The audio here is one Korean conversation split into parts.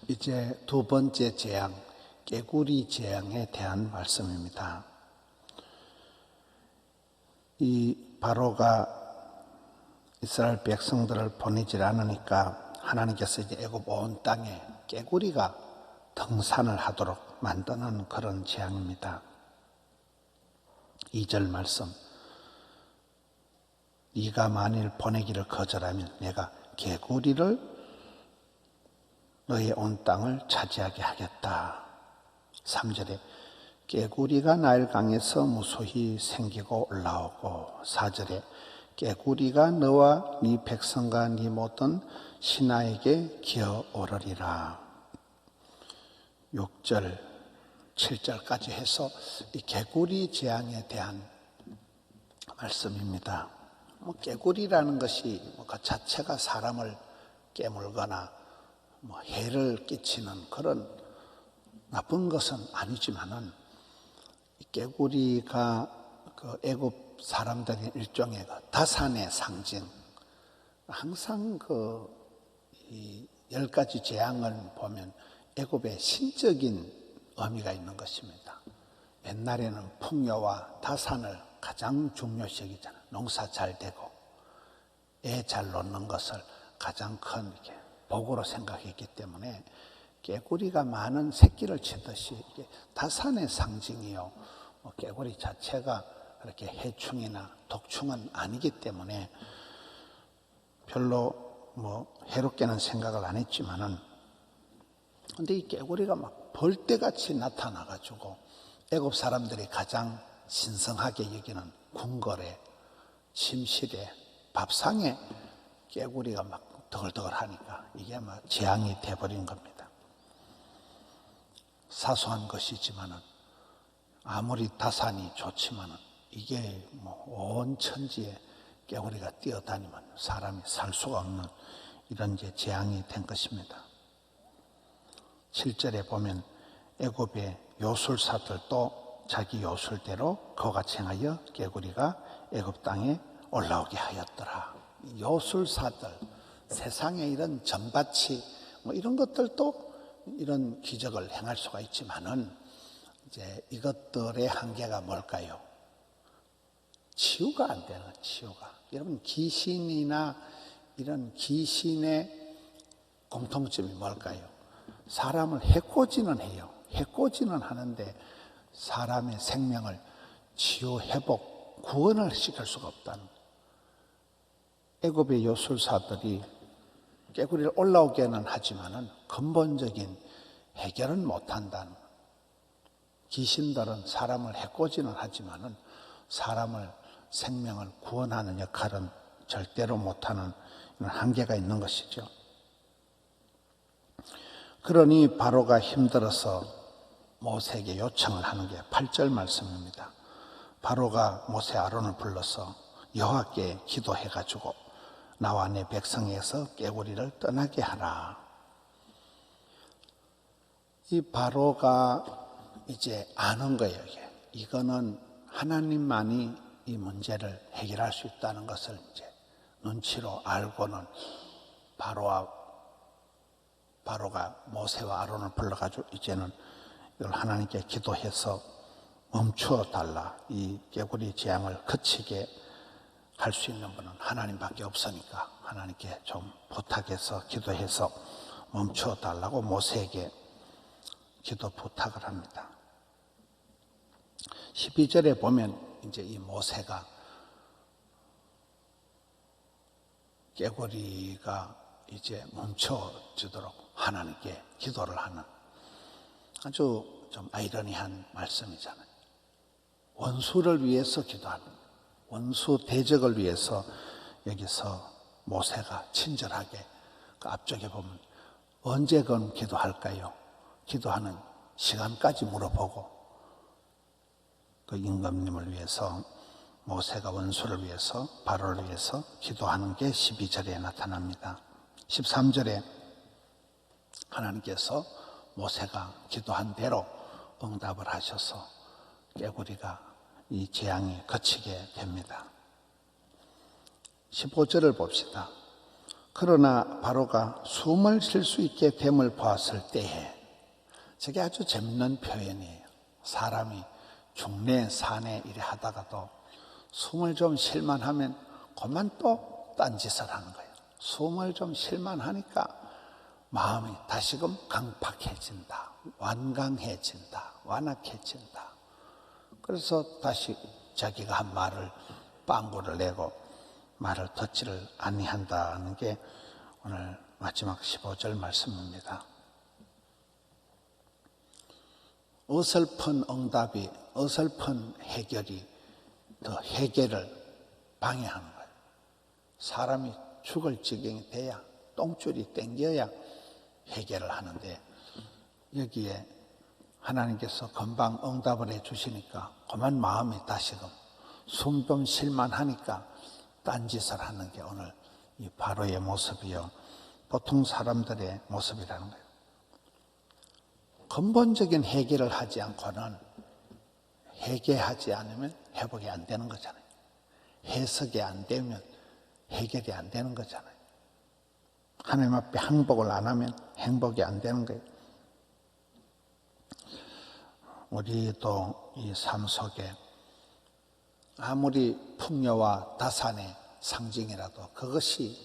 이제 두 번째 재앙, 깨구리 재앙에 대한 말씀입니다. 이 바로가 이스라엘 백성들을 보내질 않으니까 하나님께서 이제 애굽 온 땅에 깨구리가 등산을 하도록 만드는 그런 재앙입니다. 2절 말씀, 네가 만일 보내기를 거절하면 내가 개구리를 너의 온 땅을 차지하게 하겠다. 3절에 깨구리가 나일강에서 무수히 생기고 올라오고, 4절에 깨구리가 너와 네 백성과 네 모든 신하에게 기어오르리라. 6절, 7절까지 해서 이 개구리 재앙에 대한 말씀입니다. 깨구리라는 것이 그 자체가 사람을 깨물거나 해를 끼치는 그런 나쁜 것은 아니지만은, 깨구리가 그 애굽 사람들의 일종의 그 다산의 상징, 항상 이 10가지 재앙을 보면 애굽의 신적인 의미가 있는 것입니다. 옛날에는 풍요와 다산을 가장 중요시 여기잖아요. 농사 잘 되고 애 잘 놓는 것을 가장 큰 복으로 생각했기 때문에 깨구리가 많은 새끼를 치듯이 이게 다산의 상징이요. 깨구리 자체가 그렇게 해충이나 독충은 아니기 때문에 별로 해롭게는 생각을 안 했지만은, 근데 이 깨구리가 막 벌떼같이 나타나가지고 애굽 사람들이 가장 신성하게 여기는 궁궐에, 침실에, 밥상에 깨구리가 막 더글더글 하니까 이게 막 재앙이 돼버린 겁니다. 사소한 것이지만은, 아무리 다산이 좋지만은 이게 온 천지에 깨구리가 뛰어다니면 사람이 살 수가 없는 이런 이제 재앙이 된 것입니다. 7절에 보면 애굽의 요술사들도 자기 요술대로 거같이 행하여 깨구리가 애굽 땅에 올라오게 하였더라. 요술사들, 세상에 이런 전밭이 이런 것들도 이런 기적을 행할 수가 있지만은, 이제 이것들의 한계가 뭘까요? 치유가 안 되는, 치유가. 여러분, 귀신이나 이런 귀신의 공통점이 뭘까요? 사람을 해코지는 해요. 해코지는 하는데 사람의 생명을 치유, 회복, 구원을 시킬 수가 없다는 거예요. 애굽의 요술사들이 깨구리를 올라오게는 하지만은 근본적인 해결은 못한다는 거예요. 귀신들은 사람을 해코지는 하지만은 사람을, 생명을 구원하는 역할은 절대로 못하는 이런 한계가 있는 것이죠. 그러니 바로가 힘들어서 모세에게 요청을 하는 게 8절 말씀입니다. 바로가 모세 아론을 불러서 여호와께 기도해가지고 나와 내 백성에서 깨구리를 떠나게 하라. 이 바로가 이제 아는 거예요. 이거는 하나님만이 이 문제를 해결할 수 있다는 것을 이제 눈치로 알고는 바로가 모세와 아론을 불러가지고 이제는 이걸 하나님께 기도해서 멈추어 달라. 이 깨구리 재앙을 그치게 할 수 있는 분은 하나님밖에 없으니까 하나님께 좀 부탁해서 기도해서 멈추어 달라고 모세에게 기도 부탁을 합니다. 12절에 보면 이제 이 모세가 깨구리가 이제 멈춰지도록 하나님께 기도를 하는 아주 좀 아이러니한 말씀이잖아요. 원수를 위해서 기도하는, 원수 대적을 위해서 여기서 모세가 친절하게 그 앞쪽에 보면 언제 그럼 기도할까요? 기도하는 시간까지 물어보고, 그 임금님을 위해서 모세가 원수를 위해서, 바로를 위해서 기도하는 게 12절에 나타납니다. 13절에 하나님께서 모세가 기도한 대로 응답을 하셔서 깨구리가 이 재앙이 그치게 됩니다. 15절을 봅시다. 그러나 바로가 숨을 쉴 수 있게 됨을 보았을 때에, 저게 아주 재밌는 표현이에요. 사람이 중내 산에 이래 하다가도 숨을 좀 쉴만 하면 그만 또 딴짓을 하는 거예요. 숨을 좀 쉴만 하니까 마음이 다시금 강팍해진다, 완강해진다, 완악해진다. 그래서 다시 자기가 한 말을 빵구를 내고 말을 듣지를 아니한다는 게 오늘 마지막 15절 말씀입니다. 어설픈 응답이, 어설픈 해결이 더 해결을 방해하는 거예요. 사람이 죽을 지경이 돼야, 똥줄이 땡겨야 해결을 하는데, 여기에 하나님께서 금방 응답을 해 주시니까 그만 마음이 다시금 숨 좀 쉴만 하니까 딴짓을 하는 게 오늘 이 바로의 모습이요, 보통 사람들의 모습이라는 거예요. 근본적인 해결을 하지 않고는 해결하지 않으면 회복이 안 되는 거잖아요. 해석이 안 되면 해결이 안 되는 거잖아요. 하나님 앞에 항복을 안 하면 행복이 안 되는 거예요. 우리도 이 삶 속에 아무리 풍요와 다산의 상징이라도 그것이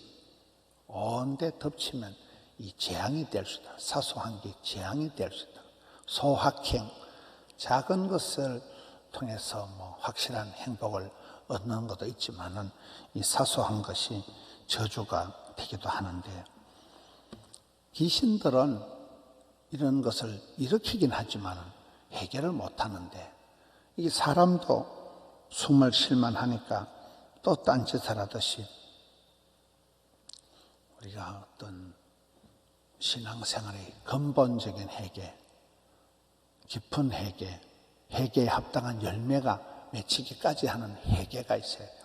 온데 덮치면 이 재앙이 될 수 있다. 사소한 게 재앙이 될 수 있다. 소확행, 작은 것을 통해서 확실한 행복을 얻는 것도 있지만은 이 사소한 것이 저주가 되기도 하는데, 귀신들은 이런 것을 일으키긴 하지만은 해결을 못 하는데, 이 사람도 숨을 쉴만 하니까 또 딴짓을 하듯이 우리가 어떤 신앙생활의 근본적인 해결, 깊은 해결, 해결에 합당한 열매가 맺히기까지 하는 해결가 있어야 돼요.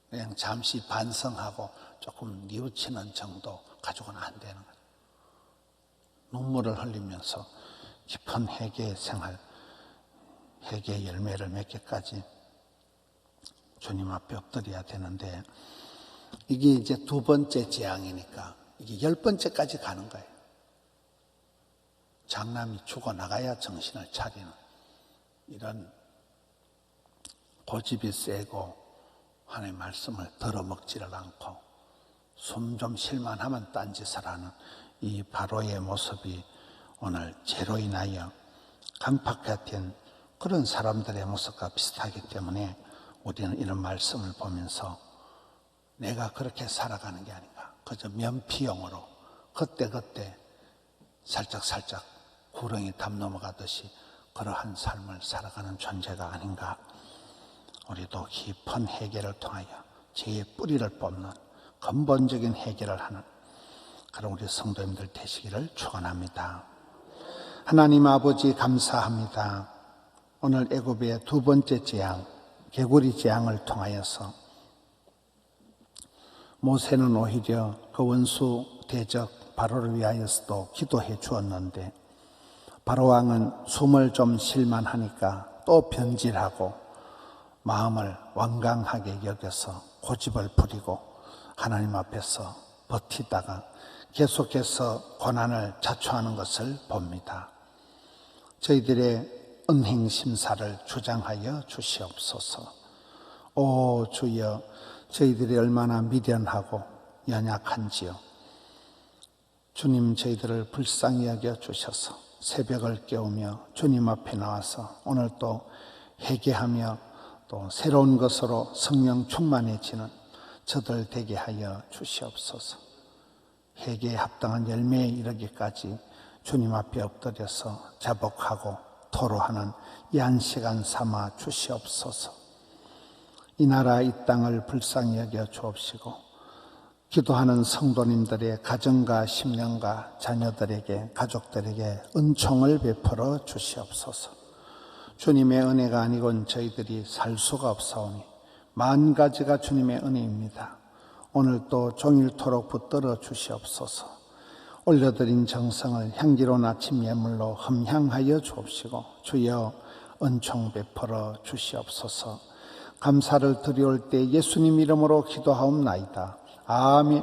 그냥 잠시 반성하고 조금 뉘우치는 정도 가지고는 안 되는 거예요. 눈물을 흘리면서 깊은 회개 생활, 회개의 열매를 맺기까지 주님 앞에 엎드려야 되는데, 이게 이제 두 번째 재앙이니까 이게 10번째까지 가는 거예요. 장남이 죽어나가야 정신을 차리는 이런 고집이 세고 하나님의 말씀을 들어먹지를 않고 숨 좀 쉴만하면 딴짓을 하는 이 바로의 모습이 오늘 죄로 인하여 간팍같은 그런 사람들의 모습과 비슷하기 때문에 우리는 이런 말씀을 보면서 내가 그렇게 살아가는 게 아닌가, 그저 면피용으로 그때그때 살짝살짝 구렁이 담 넘어가듯이 그러한 삶을 살아가는 존재가 아닌가. 우리도 깊은 해결을 통하여 죄의 뿌리를 뽑는 근본적인 해결을 하는 그런 우리 성도님들 되시기를 축원합니다. 하나님 아버지 감사합니다. 오늘 애굽의 두 번째 재앙, 개구리 재앙을 통하여서 모세는 오히려 그 원수 대적 바로를 위하여서도 기도해 주었는데, 바로 왕은 숨을 좀 쉴만 하니까 또 변질하고 마음을 완강하게 여겨서 고집을 부리고 하나님 앞에서 버티다가 계속해서 고난을 자초하는 것을 봅니다. 저희들의 은행심사를 주장하여 주시옵소서. 오 주여, 저희들이 얼마나 미련하고 연약한지요. 주님, 저희들을 불쌍히 여겨 주셔서 새벽을 깨우며 주님 앞에 나와서 오늘 또 회개하며 또 새로운 것으로 성령 충만해지는 저들 되게 하여 주시옵소서. 회개에 합당한 열매에 이르기까지 주님 앞에 엎드려서 자복하고 토로하는 이 한 시간 삼아 주시옵소서. 이 나라 이 땅을 불쌍히 여겨 주옵시고, 기도하는 성도님들의 가정과 심령과 자녀들에게, 가족들에게 은총을 베풀어 주시옵소서. 주님의 은혜가 아니곤 저희들이 살 수가 없사오니 만 가지가 주님의 은혜입니다. 오늘 또 종일토록 붙들어 주시옵소서. 올려드린 정성을 향기로운 아침 예물로 흠향하여 주옵시고, 주여 은총 베풀어 주시옵소서. 감사를 드려올 때 예수님 이름으로 기도하옵나이다. 아멘.